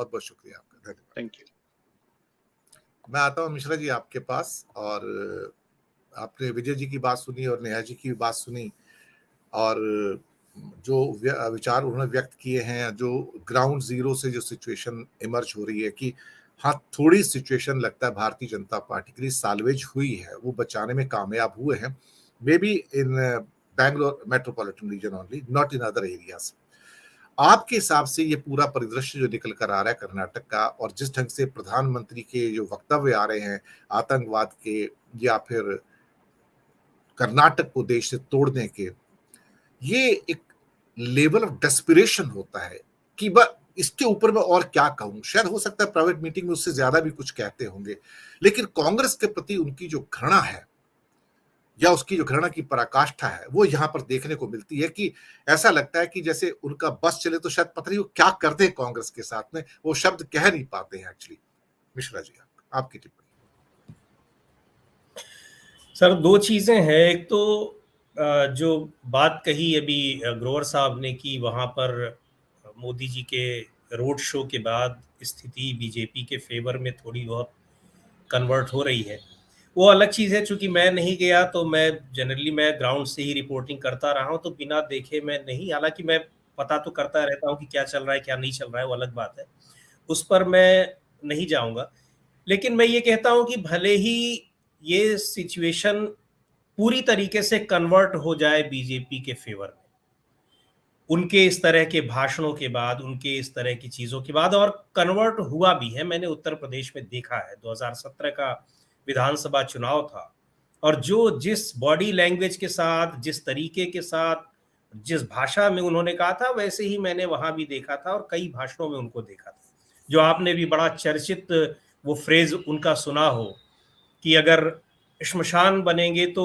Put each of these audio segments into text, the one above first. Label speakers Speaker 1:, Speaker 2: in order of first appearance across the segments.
Speaker 1: बहुत बहुत शुक्रिया आपका, धन्यवाद।
Speaker 2: Thank you.
Speaker 1: मैं आता हूँ मिश्रा जी आपके पास, और आपने विजय जी की बात सुनी और नेहा जी की बात सुनी, और जो विचार उन्होंने व्यक्त किए हैं, जो ग्राउंड जीरो से जो सिचुएशन इमर्ज हो रही है कि हाँ, थोड़ी सिचुएशन लगता है भारतीय जनता पार्टी के लिए साल्वेज हुई है, वो बचाने में कामयाब हुए हैं, may be in Bangalore metropolitan region only, not in other areas. आपके हिसाब से ये पूरा परिदृश्य जो निकल कर आ रहा है कर्नाटक का, और जिस ढंग से प्रधानमंत्री के जो वक्तव्य आ रहे हैं आतंकवाद के या फिर कर्नाटक को देश से तोड़ने के, ये एक लेवल ऑफ डेस्पिरेशन होता है कि बस इसके ऊपर मैं और क्या कहूं। शायद हो सकता है प्राइवेट मीटिंग में उससे ज्यादा भी कुछ कहते होंगे, लेकिन कांग्रेस के प्रति उनकी जो घृणा है या उसकी जो घृणा की पराकाष्ठा है वो यहां पर देखने को मिलती है कि ऐसा लगता है कि जैसे उनका बस चले तो शायद पता नहीं वो क्या करते हैं कांग्रेस के साथ में, वो शब्द कह नहीं पाते हैं एक्चुअली। मिश्रा जी, आपकी टिप्पणी।
Speaker 3: सर, दो चीजें हैं। एक तो जो बात कही अभी ग्रोवर साहब ने कि वहां पर मोदी जी के रोड शो के बाद स्थिति बीजेपी के फेवर में थोड़ी बहुत कन्वर्ट हो रही है, वो अलग चीज़ है। चूंकि मैं नहीं गया तो मैं जनरली मैं ग्राउंड से ही रिपोर्टिंग करता रहा हूँ, तो बिना देखे मैं नहीं, हालांकि मैं पता तो करता रहता हूँ कि क्या चल रहा है क्या नहीं चल रहा है, वो अलग बात है, उस पर मैं नहीं जाऊंगा। लेकिन मैं ये कहता हूँ कि भले ही ये सिचुएशन पूरी तरीके से कन्वर्ट हो जाए बीजेपी के फेवर में, उनके इस तरह के भाषणों के बाद, उनके इस तरह की चीज़ों के बाद, और कन्वर्ट हुआ भी है। मैंने उत्तर प्रदेश में देखा है, 2017 का विधानसभा चुनाव था, और जो जिस बॉडी लैंग्वेज के साथ, जिस तरीके के साथ, जिस भाषा में उन्होंने कहा था, वैसे ही मैंने वहां भी देखा था और कई भाषणों में उनको देखा था। जो आपने भी बड़ा चर्चित वो फ्रेज उनका सुना हो कि अगर श्मशान बनेंगे तो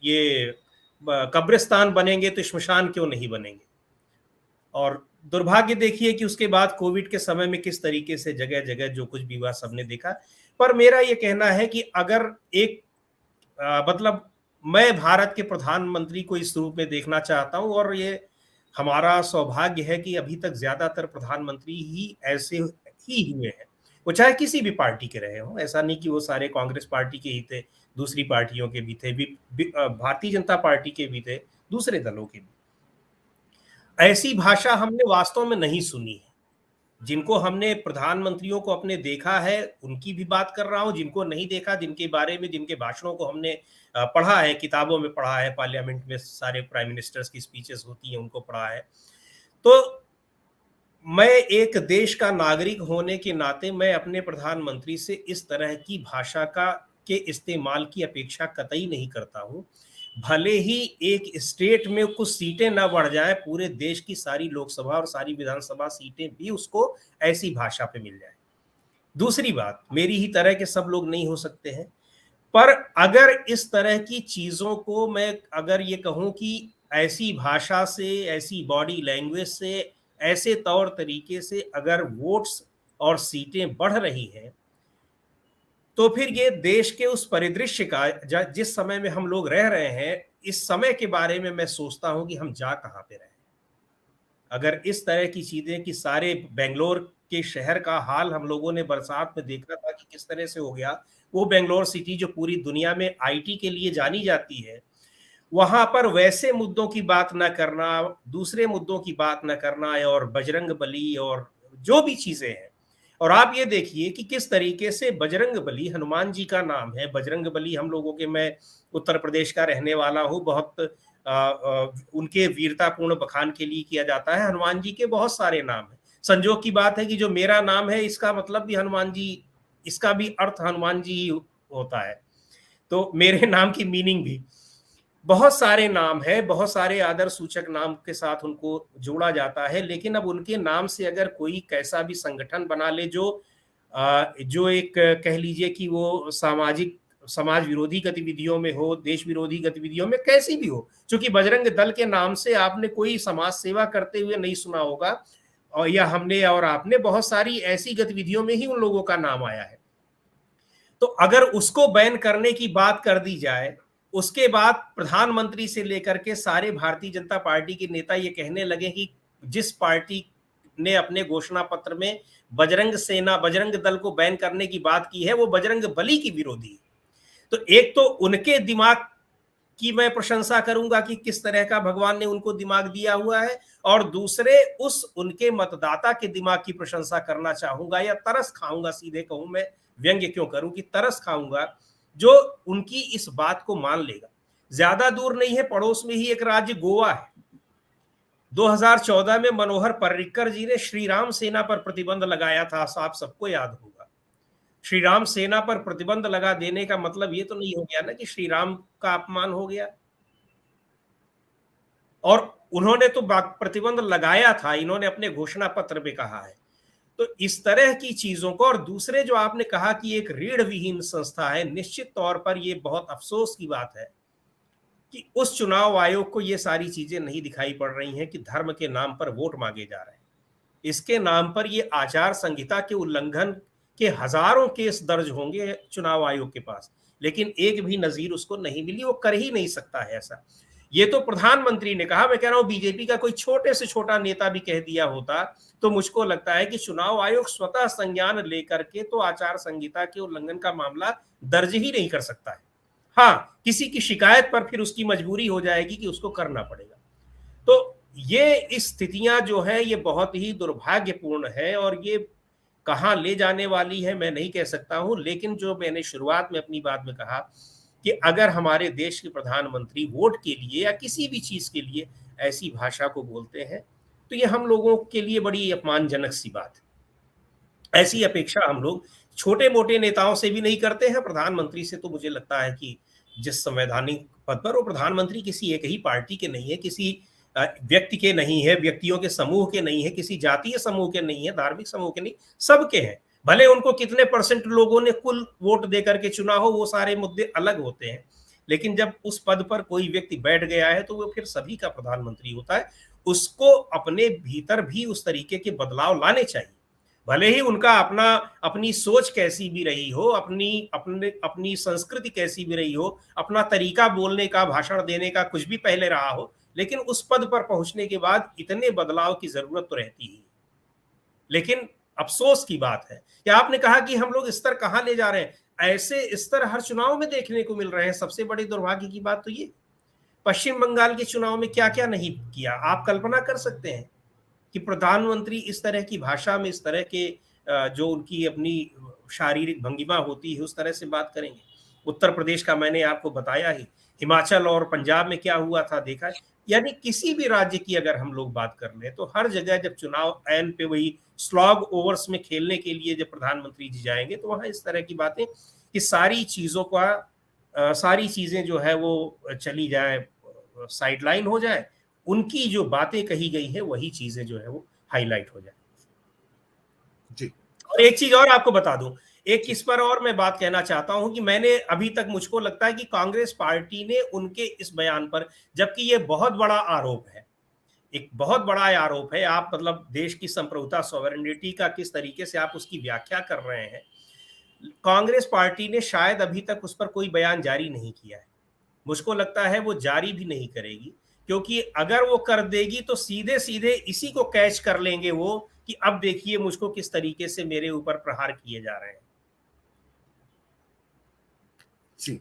Speaker 3: ये कब्रिस्तान बनेंगे तो श्मशान क्यों नहीं बनेंगे। और दुर्भाग्य देखिए कि उसके बाद कोविड के समय में किस तरीके से जगह जगह जो कुछ भी हुआ सबने देखा। पर मेरा ये कहना है कि अगर एक मतलब मैं भारत के प्रधानमंत्री को इस रूप में देखना चाहता हूं, और ये हमारा सौभाग्य है कि अभी तक ज्यादातर प्रधानमंत्री ही ऐसे ही हुए हैं, वो चाहे किसी भी पार्टी के रहे हों। ऐसा नहीं कि वो सारे कांग्रेस पार्टी के ही थे, दूसरी पार्टियों के भी थे, भारतीय जनता पार्टी के भी थे, दूसरे दलों के भी। ऐसी भाषा हमने वास्तव में नहीं सुनी है। जिनको हमने प्रधानमंत्रियों को अपने देखा है उनकी भी बात कर रहा हूं, जिनको नहीं देखा, जिनके बारे में, जिनके भाषणों को हमने पढ़ा है, किताबों में पढ़ा है, पार्लियामेंट में सारे प्राइम मिनिस्टर्स की स्पीचेस होती हैं, उनको पढ़ा है, तो मैं एक देश का नागरिक होने के नाते मैं अपने प्रधानमंत्री से इस तरह की भाषा के इस्तेमाल की अपेक्षा कतई नहीं करता हूं। भले ही एक स्टेट में कुछ सीटें ना बढ़ जाए, पूरे देश की सारी लोकसभा और सारी विधानसभा सीटें भी उसको ऐसी भाषा पे मिल जाए। दूसरी बात, मेरी ही तरह के सब लोग नहीं हो सकते हैं, पर अगर इस तरह की चीजों को मैं अगर ये कहूं कि ऐसी भाषा से, ऐसी बॉडी लैंग्वेज से, ऐसे तौर तरीके से अगर वोट्स और सीटें बढ़ रही हैं, तो फिर ये देश के उस परिदृश्य का जिस समय में हम लोग रह रहे हैं, इस समय के बारे में मैं सोचता हूं कि हम जा कहां पे रहे। अगर इस तरह की चीजें कि सारे बेंगलोर के शहर का हाल हम लोगों ने बरसात में देखा था कि किस तरह से हो गया, वो बेंगलोर सिटी जो पूरी दुनिया में आईटी के लिए जानी जाती है, वहां पर वैसे मुद्दों की बात ना करना, दूसरे मुद्दों की बात ना करना, और बजरंग बली और जो भी चीजें हैं। और आप ये देखिए कि किस तरीके से बजरंग बली, हनुमान जी का नाम है बजरंग बली, हम लोगों के, मैं उत्तर प्रदेश का रहने वाला हूँ, बहुत उनके वीरतापूर्ण बखान के लिए किया जाता है। हनुमान जी के बहुत सारे नाम हैं। संजोग की बात है कि जो मेरा नाम है इसका मतलब भी हनुमान जी, इसका भी अर्थ हनुमान जी ही होता है, तो मेरे नाम की मीनिंग भी, बहुत सारे नाम है, बहुत सारे आदर सूचक नाम के साथ उनको जोड़ा जाता है। लेकिन अब उनके नाम से अगर कोई कैसा भी संगठन बना ले जो एक कह लीजिए कि वो समाज विरोधी गतिविधियों में हो, देश विरोधी गतिविधियों में, कैसी भी हो, क्योंकि बजरंग दल के नाम से आपने कोई समाज सेवा करते हुए नहीं सुना होगा, और या हमने और आपने बहुत सारी ऐसी गतिविधियों में ही उन लोगों का नाम आया है। तो अगर उसको बैन करने की बात कर दी जाए, उसके बाद प्रधानमंत्री से लेकर के सारे भारतीय जनता पार्टी के नेता ये कहने लगे कि जिस पार्टी ने अपने घोषणा पत्र में बजरंग दल को बैन करने की बात की है, वो बजरंग बली की विरोधी है। तो एक तो उनके दिमाग की मैं प्रशंसा करूंगा कि किस तरह का भगवान ने उनको दिमाग दिया हुआ है, और दूसरे उस उनके मतदाता के दिमाग की प्रशंसा करना चाहूंगा, या तरस खाऊंगा, सीधे कहूं, मैं व्यंग्य क्यों करूं कि तरस खाऊंगा, जो उनकी इस बात को मान लेगा। ज्यादा दूर नहीं है, पड़ोस में ही एक राज्य गोवा है। 2014 में मनोहर पर्रिकर जी ने श्री राम सेना पर प्रतिबंध लगाया था, आप सबको याद होगा। श्री राम सेना पर प्रतिबंध लगा देने का मतलब ये तो नहीं हो गया ना कि श्री राम का अपमान हो गया, और उन्होंने तो प्रतिबंध लगाया था, इन्होंने अपने घोषणा पत्र में कहा है। तो इस तरह की चीजों को, और दूसरे जो आपने कहा कि एक रीढ़ विहीन संस्था है, निश्चित तौर पर यह बहुत अफसोस की बात है कि उस चुनाव आयोग को ये सारी चीजें नहीं दिखाई पड़ रही हैं कि धर्म के नाम पर वोट मांगे जा रहे हैं। इसके नाम पर ये आचार संहिता के उल्लंघन के हजारों केस दर्ज होंगे चुनाव आयोग के पास, लेकिन एक भी नजीर उसको नहीं मिली, वो कर ही नहीं सकता है ऐसा। ये तो प्रधानमंत्री ने कहा, मैं कह रहा हूं बीजेपी का कोई छोटे से छोटा नेता भी कह दिया होता तो मुझको लगता है कि चुनाव आयोग स्वतः संज्ञान लेकर के तो आचार संहिता के उल्लंघन का मामला दर्ज ही नहीं कर सकता है। हाँ, किसी की शिकायत पर फिर उसकी मजबूरी हो जाएगी कि उसको करना पड़ेगा। तो ये स्थितियां जो है ये बहुत ही दुर्भाग्यपूर्ण है, और ये कहाँ ले जाने वाली है मैं नहीं कह सकता हूं, लेकिन जो मैंने शुरुआत में अपनी बात में कहा कि अगर हमारे देश के प्रधानमंत्री वोट के लिए या किसी भी चीज के लिए ऐसी भाषा को बोलते हैं तो ये हम लोगों के लिए बड़ी अपमानजनक सी बात है। ऐसी अपेक्षा हम लोग छोटे मोटे नेताओं से भी नहीं करते हैं, प्रधानमंत्री से तो मुझे लगता है कि जिस संवैधानिक पद पर वो प्रधानमंत्री किसी एक ही पार्टी के नहीं है, किसी व्यक्ति के नहीं है, व्यक्तियों के समूह के नहीं है, किसी जातीय समूह के नहीं है, धार्मिक समूह के नहीं, सबके हैं। भले उनको कितने % लोगों ने कुल वोट देकर के चुना हो, वो सारे मुद्दे अलग होते हैं, लेकिन जब उस पद पर कोई व्यक्ति बैठ गया है तो वो फिर सभी का प्रधानमंत्री होता है। उसको अपने भीतर भी उस तरीके के बदलाव लाने चाहिए, भले ही उनका अपनी सोच कैसी भी रही हो, अपनी संस्कृति कैसी भी रही हो, अपना तरीका बोलने का, भाषण देने का कुछ भी पहले रहा हो, लेकिन उस पद पर पहुंचने के बाद इतने बदलाव की जरूरत तो रहती ही। लेकिन अफसोस की बात है कि आपने कहा कि हम लोग स्तर कहां ले जा रहे हैं, ऐसे स्तर हर चुनाव में देखने को मिल रहे हैं। सबसे बड़ी दुर्भाग्य की बात तो ये, पश्चिम बंगाल के चुनाव में क्या क्या नहीं किया। आप कल्पना कर सकते हैं कि प्रधानमंत्री इस तरह की भाषा में, इस तरह के जो उनकी अपनी शारीरिक भंगिमा होती है उस तरह से बात करेंगे। उत्तर प्रदेश का मैंने आपको बताया ही, हिमाचल और पंजाब में क्या हुआ था देखा है। यानी किसी भी राज्य की अगर हम लोग बात कर लें तो हर जगह जब चुनाव ऐन पे वही स्लॉग ओवर्स में खेलने के लिए जब प्रधानमंत्री जी जाएंगे तो वहां इस तरह की बातें कि सारी चीजों का सारी चीजें जो है वो चली जाए, साइडलाइन हो जाए, उनकी जो बातें कही गई है वही चीजें जो है वो हाईलाइट हो जाए
Speaker 1: जी।
Speaker 3: और एक चीज और आपको बता दूं, एक इस पर और मैं बात कहना चाहता हूं कि मैंने अभी तक, मुझको लगता है कि कांग्रेस पार्टी ने उनके इस बयान पर, जबकि ये बहुत बड़ा आरोप है, एक बहुत बड़ा आरोप है, आप मतलब देश की संप्रभुता, सॉवरेनिटी का किस तरीके से आप उसकी व्याख्या कर रहे हैं, कांग्रेस पार्टी ने शायद अभी तक उस पर कोई बयान जारी नहीं किया है। मुझको लगता है वो जारी भी नहीं करेगी, क्योंकि अगर वो कर देगी तो सीधे सीधे इसी को कैच कर लेंगे वो कि अब देखिए मुझको किस तरीके से मेरे ऊपर प्रहार किए जा रहे हैं।
Speaker 1: जी।